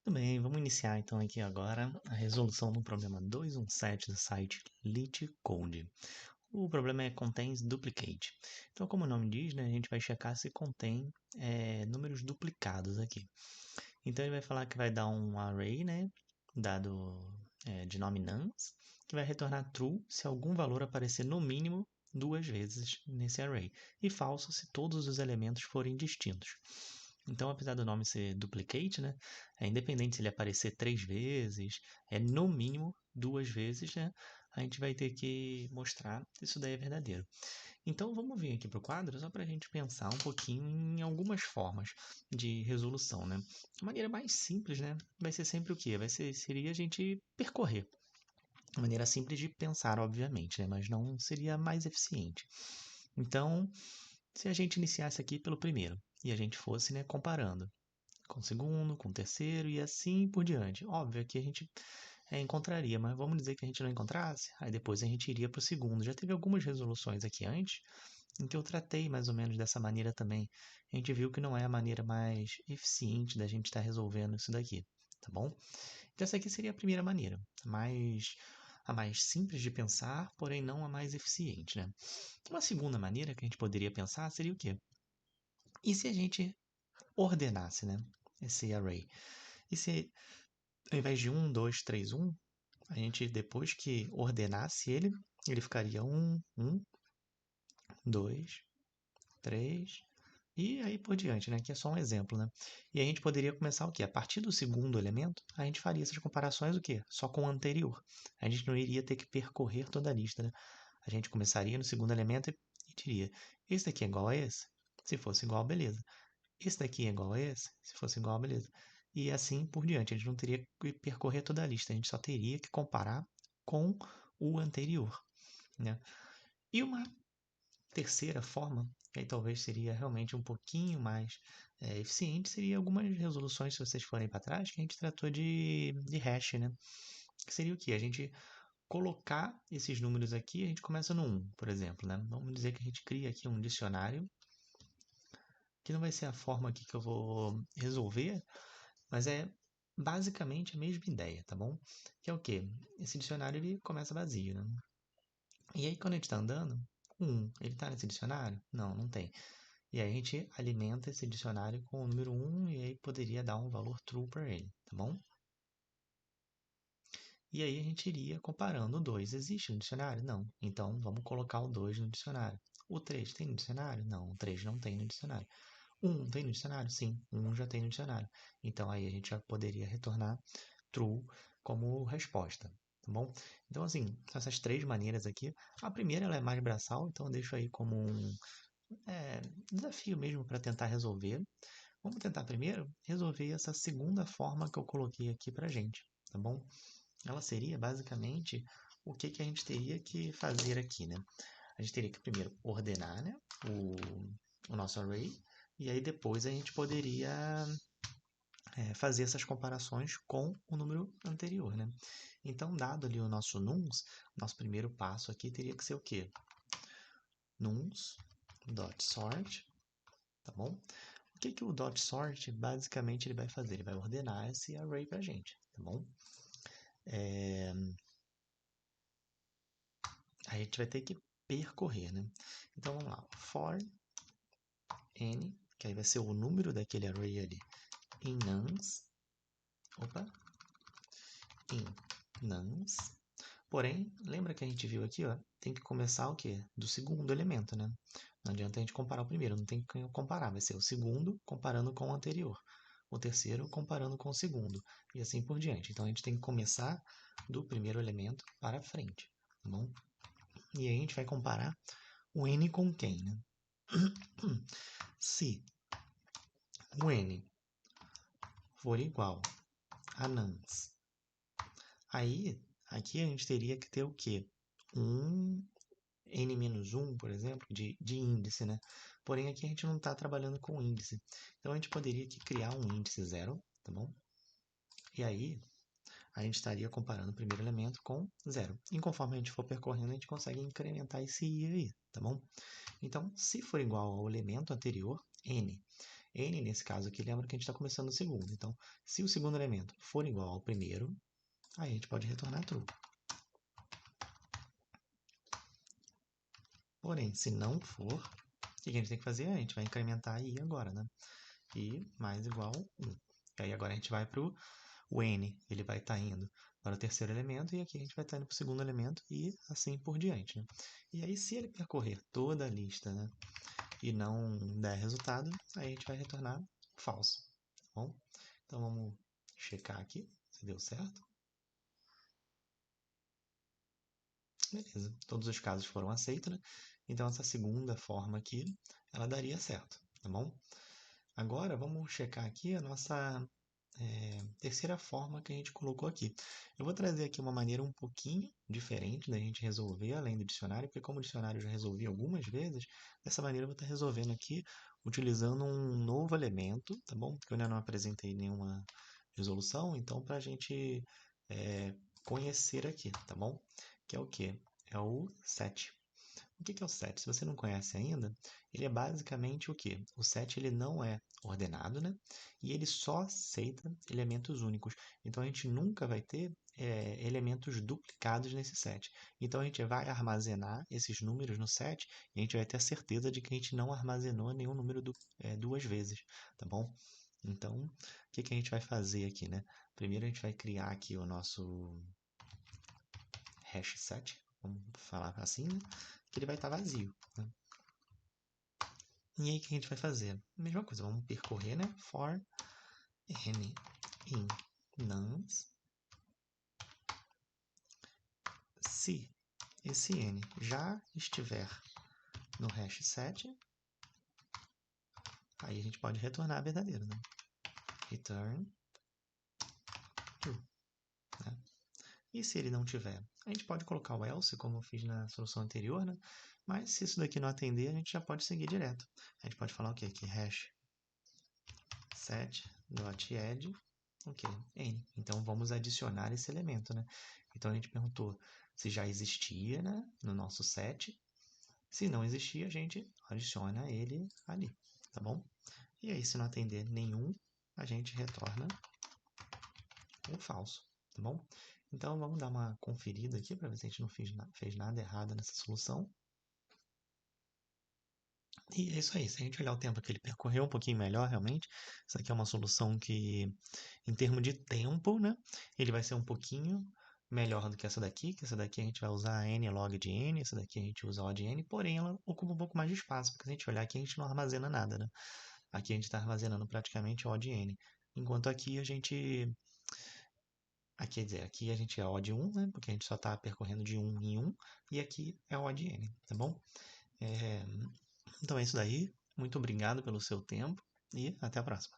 Tudo bem, vamos iniciar então aqui agora a resolução do problema 217 do site LeetCode. O problema é contains duplicate. Então, como o nome diz, né, a gente vai checar se contém números duplicados aqui. Então, ele vai falar que vai dar um array, né, dado de nome nums, que vai retornar true se algum valor aparecer no mínimo duas vezes nesse array, e falso se todos os elementos forem distintos. Então, apesar do nome ser duplicate, né, é independente se ele aparecer três vezes, é no mínimo duas vezes, né, a gente vai ter que mostrar se isso daí é verdadeiro. Então, vamos vir aqui para o quadro só para a gente pensar um pouquinho em algumas formas de resolução, né. A maneira mais simples, né, vai ser sempre o quê? Seria a gente percorrer. Uma maneira simples de pensar, obviamente, né, mas não seria a mais eficiente. Então, se a gente iniciasse aqui pelo primeiro e a gente fosse, né, comparando com o segundo, com o terceiro e assim por diante. Óbvio que a gente encontraria, mas vamos dizer que a gente não encontrasse, aí depois a gente iria para o segundo. Já teve algumas resoluções aqui antes em que eu tratei mais ou menos dessa maneira também. A gente viu que não é a maneira mais eficiente da gente estar resolvendo isso daqui, tá bom? Então essa aqui seria a primeira maneira, a mais simples de pensar, porém não a mais eficiente, né? Uma segunda maneira que a gente poderia pensar seria o quê? E se a gente ordenasse, né, esse array? E se ao invés de 1, 2, 3, 1, a gente depois que ordenasse ele, ele ficaria 1, 2, 3 e aí por diante, né? Que é só um exemplo, né? E a gente poderia começar o quê? A partir do segundo elemento, a gente faria essas comparações o quê? Só com o anterior. A gente não iria ter que percorrer toda a lista, né? A gente começaria no segundo elemento e diria: esse daqui é igual a esse? Se fosse igual, beleza. Esse daqui é igual a esse? Se fosse igual, beleza. E assim por diante. A gente não teria que percorrer toda a lista, a gente só teria que comparar com o anterior, né? E uma terceira forma, que aí talvez seria realmente um pouquinho mais eficiente, seria algumas resoluções, se vocês forem para trás, que a gente tratou de hash, né? Que seria o quê? A gente colocar esses números aqui, a gente começa no 1, por exemplo, né? Vamos dizer que a gente cria aqui um dicionário, que não vai ser a forma aqui que eu vou resolver, mas é basicamente a mesma ideia, tá bom? Que é o quê? Esse dicionário ele começa vazio, né? E aí quando a gente está andando, ele está nesse dicionário? Não, não tem. E aí a gente alimenta esse dicionário com o número 1 e aí poderia dar um valor true para ele, tá bom? E aí a gente iria comparando o 2. Existe no dicionário? Não. Então vamos colocar o 2 no dicionário. O 3 tem no dicionário? Não, o 3 não tem no dicionário. 1 tem no dicionário? Sim, 1 já tem no dicionário. Então aí a gente já poderia retornar true como resposta, tá bom? Então assim, são essas três maneiras aqui. A primeira ela é mais braçal, então eu deixo aí como um desafio mesmo para tentar resolver. Vamos tentar primeiro resolver essa segunda forma que eu coloquei aqui para gente, tá bom? Ela seria basicamente o que, que a gente teria que fazer aqui, né? A gente teria que primeiro ordenar, né, o nosso array, e aí depois a gente poderia fazer essas comparações com o número anterior, né? Então, dado ali o nosso nums, nosso primeiro passo aqui teria que ser o quê? Nums.sort, tá bom? O que, que o dot sort basicamente ele vai fazer? Ele vai ordenar esse array para a gente, tá bom? A gente vai ter que percorrer, né? Então vamos lá, for n, que aí vai ser o número daquele array ali, em nums, opa, em nums. Porém, lembra que a gente viu aqui, ó, tem que começar o quê? Do segundo elemento, né? Não adianta a gente comparar o primeiro, não tem que comparar, vai ser o segundo comparando com o anterior, o terceiro comparando com o segundo, e assim por diante. Então a gente tem que começar do primeiro elemento para frente, tá bom? E aí a gente vai comparar o n com quem, né? Se o n for igual a nums, aí aqui a gente teria que ter o quê? Um n-1, por exemplo, de índice, né? Porém, aqui a gente não está trabalhando com índice. Então, a gente poderia aqui criar um índice 0, tá bom? E aí, a gente estaria comparando o primeiro elemento com 0. E conforme a gente for percorrendo, a gente consegue incrementar esse i aí, tá bom? Então, se for igual ao elemento anterior, n, n, nesse caso aqui, lembra que a gente está começando do segundo. Então, se o segundo elemento for igual ao primeiro, aí a gente pode retornar true. Porém, se não for, o que a gente tem que fazer? A gente vai incrementar i agora, né? I mais igual 1. E aí agora a gente vai para o n, ele vai estar indo para o terceiro elemento, e aqui a gente vai estar indo para o segundo elemento, e assim por diante, né? E aí, se ele percorrer toda a lista, né, e não der resultado, aí a gente vai retornar falso, tá bom? Então vamos checar aqui se deu certo. Beleza, todos os casos foram aceitos, né? Então essa segunda forma aqui, ela daria certo, tá bom? Agora vamos checar aqui a nossa terceira forma que a gente colocou aqui. Eu vou trazer aqui uma maneira um pouquinho diferente da gente resolver além do dicionário, porque como o dicionário eu já resolvi algumas vezes, dessa maneira eu vou estar resolvendo aqui utilizando um novo elemento, tá bom? Porque eu ainda não apresentei nenhuma resolução, então para a gente conhecer aqui, tá bom? Que é o que? É o set. O que é o set? Se você não conhece ainda, ele é basicamente o que? O set ele não é ordenado, né? E ele só aceita elementos únicos. Então a gente nunca vai ter elementos duplicados nesse set. Então a gente vai armazenar esses números no set e a gente vai ter a certeza de que a gente não armazenou nenhum número duas vezes, tá bom? Então, o que a gente vai fazer aqui, né? Primeiro a gente vai criar aqui o nosso hash set, vamos falar assim, né? Que ele vai estar vazio, né? E aí o que a gente vai fazer? Mesma coisa, vamos percorrer, né? For n in nums. Se esse n já estiver no hash set, aí a gente pode retornar verdadeiro, né? Return true, né? E se ele não tiver, a gente pode colocar o else, como eu fiz na solução anterior, né? Mas se isso daqui não atender, a gente já pode seguir direto. A gente pode falar o quê? Que hash set.add, ok, n. Então vamos adicionar esse elemento, né? Então a gente perguntou se já existia, né, no nosso set. Se não existia, a gente adiciona ele ali, tá bom? E aí, se não atender nenhum, a gente retorna o falso, tá bom? Então vamos dar uma conferida aqui para ver se a gente não fez nada errado nessa solução. E é isso aí, se a gente olhar o tempo que ele percorreu um pouquinho melhor, realmente, isso aqui é uma solução que, em termos de tempo, né, ele vai ser um pouquinho melhor do que essa daqui a gente vai usar n log de n, essa daqui a gente usa O de n, porém ela ocupa um pouco mais de espaço, porque se a gente olhar aqui a gente não armazena nada, né? Aqui a gente está armazenando praticamente O de n, enquanto aqui a gente... Aqui, quer dizer, aqui a gente é O de 1, né, porque a gente só está percorrendo de 1 em 1, e aqui é O de n, tá bom? Então é isso daí. Muito obrigado pelo seu tempo e até a próxima.